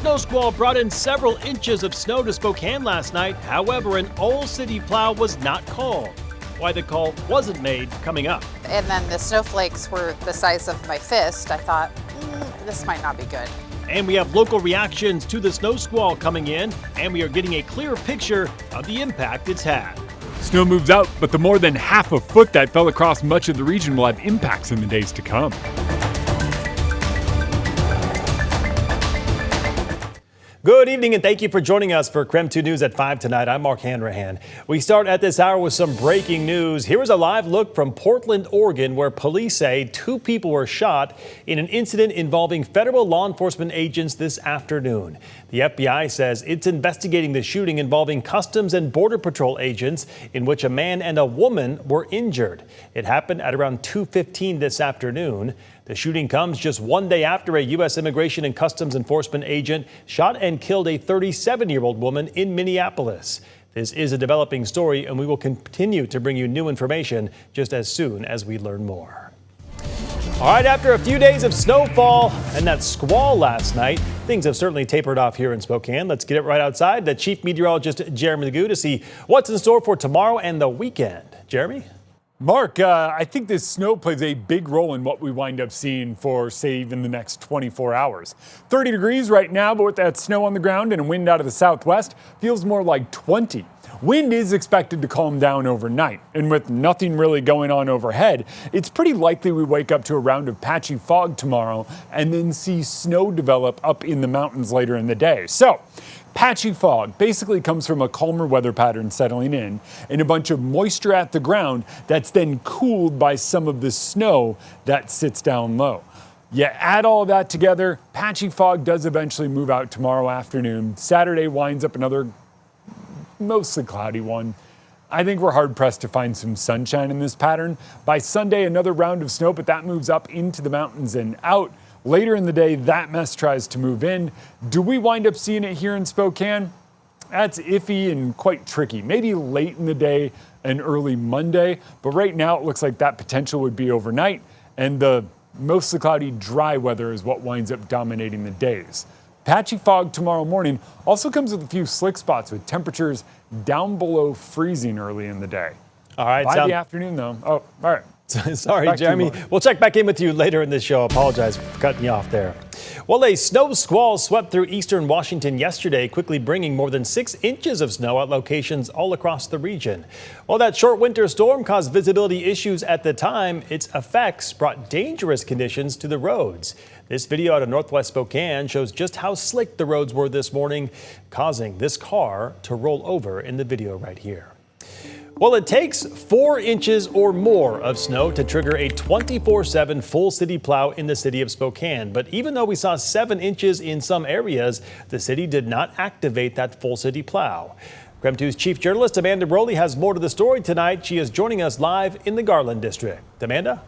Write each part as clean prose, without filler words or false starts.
snow squall brought in several inches of snow to Spokane last night. However, an old city plow was not called. Why the call wasn't made coming up. And then the snowflakes were the size of my fist. I thought, this might not be good. And we have local reactions to the snow squall coming in, and we are getting a clearer picture of the impact it's had. Snow moves out, but the more than half a foot that fell across much of the region will have impacts in the days to come. Good evening and thank you for joining us for KREM 2 News at 5 tonight. I'm Mark Hanrahan. We start at this hour with some breaking news. Here is a live look from Portland, Oregon, where police say 2 people were shot in an incident involving federal law enforcement agents this afternoon. The FBI says it's investigating the shooting involving Customs and Border Patrol agents in which a man and a woman were injured. It happened at around 2:15 this afternoon. The shooting comes just one day after a U.S. Immigration and Customs Enforcement agent shot and killed a 37-year-old woman in Minneapolis. This is a developing story, and we will continue to bring you new information just as soon as we learn more. All right, after a few days of snowfall and that squall last night, things have certainly tapered off here in Spokane. Let's get it right outside to Chief Meteorologist Jeremy Legoo to see what's in store for tomorrow and the weekend. Jeremy? Mark, I think this snow plays a big role in what we wind up seeing for, say, even the next 24 hours. 30 degrees right now, but with that snow on the ground and a wind out of the southwest, feels more like 20. Wind is expected to calm down overnight, and with nothing really going on overhead, it's pretty likely we wake up to a round of patchy fog tomorrow and then see snow develop up in the mountains later in the day. So, patchy fog basically comes from a calmer weather pattern settling in and a bunch of moisture at the ground that's then cooled by some of the snow that sits down low. You add all of that together, patchy fog does eventually move out tomorrow afternoon. Saturday winds up another mostly cloudy one. I think we're hard pressed to find some sunshine in this pattern. By Sunday, another round of snow, but that moves up into the mountains and out. Later in the day, that mess tries to move in. Do we wind up seeing it here in Spokane? That's iffy and quite tricky. Maybe late in the day and early Monday, but right now it looks like that potential would be overnight, and the mostly cloudy, dry weather is what winds up dominating the days. Patchy fog tomorrow morning also comes with a few slick spots with temperatures down below freezing early in the day. All right. By the afternoon, though. Oh, all right. Sorry, Jeremy. We'll check back in with you later in this show. I apologize for cutting you off there. Well, a snow squall swept through eastern Washington yesterday, quickly bringing more than 6 inches of snow at locations all across the region. While that short winter storm caused visibility issues at the time, its effects brought dangerous conditions to the roads. This video out of northwest Spokane shows just how slick the roads were this morning, causing this car to roll over in the video right here. Well, it takes 4 inches or more of snow to trigger a 24/7 full city plow in the city of Spokane. But even though we saw 7 inches in some areas, the city did not activate that full city plow. KREM 2's chief journalist Amanda Broley has more to the story tonight. She is joining us live in the Garland district. Amanda?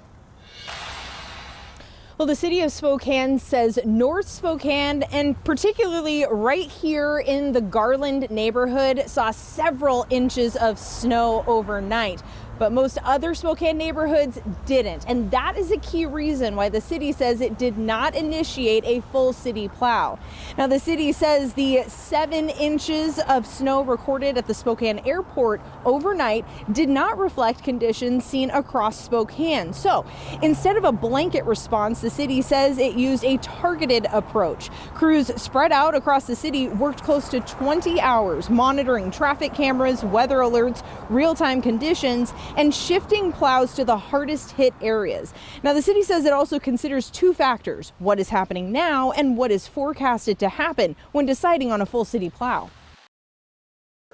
Well, the city of Spokane says North Spokane, and particularly right here in the Garland neighborhood, saw several inches of snow overnight. But most other Spokane neighborhoods didn't. And that is a key reason why the city says it did not initiate a full city plow. Now, the city says the 7 inches of snow recorded at the Spokane airport overnight did not reflect conditions seen across Spokane. So instead of a blanket response, the city says it used a targeted approach. Crews spread out across the city worked close to 20 hours monitoring traffic cameras, weather alerts, real-time conditions, and shifting plows to the hardest hit areas. Now, the city says it also considers 2 factors: what is happening now and what is forecasted to happen when deciding on a full city plow.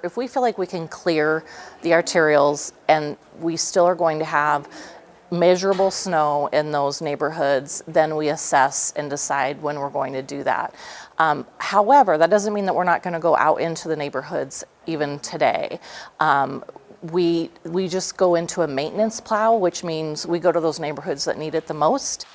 If we feel like we can clear the arterials and we still are going to have measurable snow in those neighborhoods, then we assess and decide when we're going to do that. However, that doesn't mean that we're not going to go out into the neighborhoods even today. We just go into a maintenance plow, which means we go to those neighborhoods that need it the most.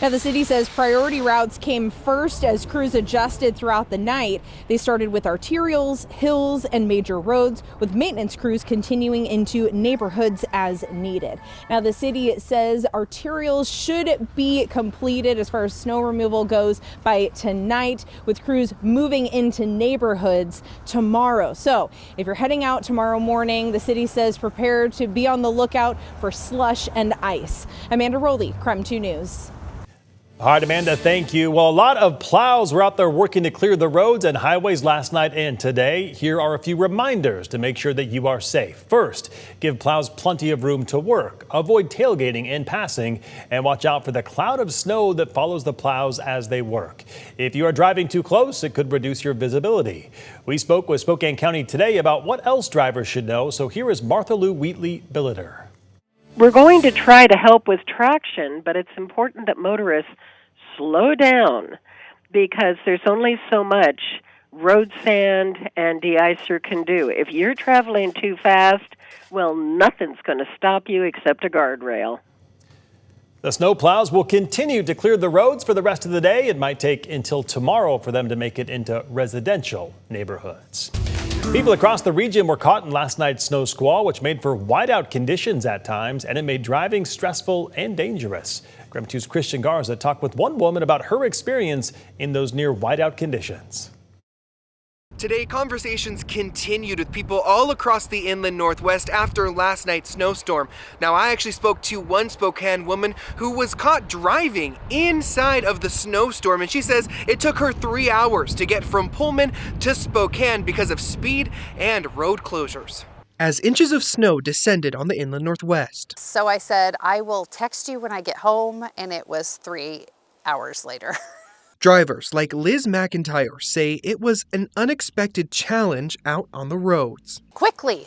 Now, the city says priority routes came first as crews adjusted throughout the night. They started with arterials, hills, and major roads, with maintenance crews continuing into neighborhoods as needed. Now, the city says arterials should be completed as far as snow removal goes by tonight, with crews moving into neighborhoods tomorrow. So if you're heading out tomorrow morning, the city says prepare to be on the lookout for slush and ice. Amanda Rowley, KREM 2 News. All right, Amanda, thank you. Well, a lot of plows were out there working to clear the roads and highways last night and today. Here are a few reminders to make sure that you are safe. First, give plows plenty of room to work. Avoid tailgating and passing, and watch out for the cloud of snow that follows the plows as they work. If you are driving too close, it could reduce your visibility. We spoke with Spokane County today about what else drivers should know. So here is Martha Lou Wheatley-Billiter. We're going to try to help with traction, but it's important that motorists slow down because there's only so much road sand and de-icer can do. If you're traveling too fast, well, nothing's going to stop you except a guardrail. The snow plows will continue to clear the roads for the rest of the day. It might take until tomorrow for them to make it into residential neighborhoods. People across the region were caught in last night's snow squall, which made for whiteout conditions at times, and it made driving stressful and dangerous. KREM 2's Christian Garza talked with one woman about her experience in those near whiteout conditions. Today, conversations continued with people all across the inland Northwest after last night's snowstorm. Now, I actually spoke to one Spokane woman who was caught driving inside of the snowstorm, and she says it took her 3 hours to get from Pullman to Spokane because of speed and road closures. As inches of snow descended on the inland Northwest. So I said, I will text you when I get home, and it was 3 hours later. Drivers like Liz McIntyre say it was an unexpected challenge out on the roads. Quickly,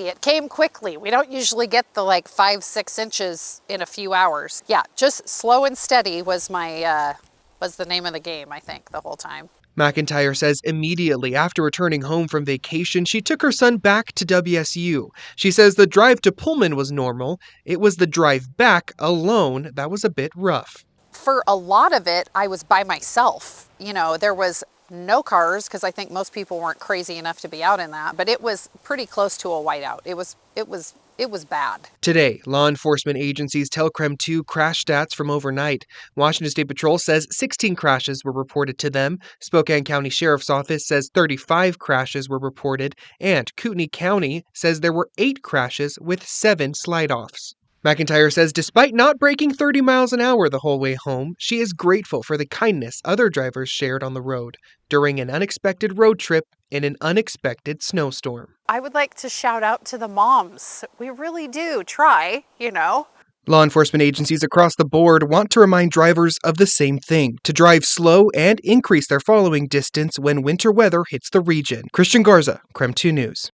it came quickly. We don't usually get the 5-6 inches in a few hours. Yeah, just slow and steady was the name of the game, I think, the whole time. McIntyre says immediately after returning home from vacation, she took her son back to WSU. She says the drive to Pullman was normal. It was the drive back alone that was a bit rough. For a lot of it, I was by myself. You know, there was no cars because I think most people weren't crazy enough to be out in that, but it was pretty close to a whiteout. It was bad. Today, law enforcement agencies tell KREM 2 crash stats from overnight. Washington State Patrol says 16 crashes were reported to them. Spokane County Sheriff's Office says 35 crashes were reported, and Kootenai County says there were 8 crashes with 7 slide-offs. McIntyre says despite not breaking 30 miles an hour the whole way home, she is grateful for the kindness other drivers shared on the road during an unexpected road trip in an unexpected snowstorm. I would like to shout out to the moms. We really do try, you know. Law enforcement agencies across the board want to remind drivers of the same thing, to drive slow and increase their following distance when winter weather hits the region. Christian Garza, KREM 2 News.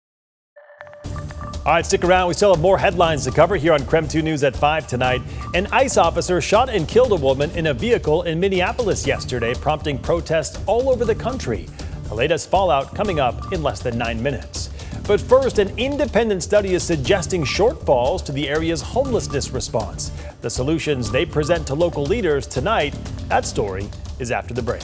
All right, stick around. We still have more headlines to cover here on KREM 2 News at 5 tonight. An ICE officer shot and killed a woman in a vehicle in Minneapolis yesterday, prompting protests all over the country. The latest fallout coming up in less than 9 minutes. But first, an independent study is suggesting shortfalls to the area's homelessness response. The solutions they present to local leaders tonight, that story is after the break.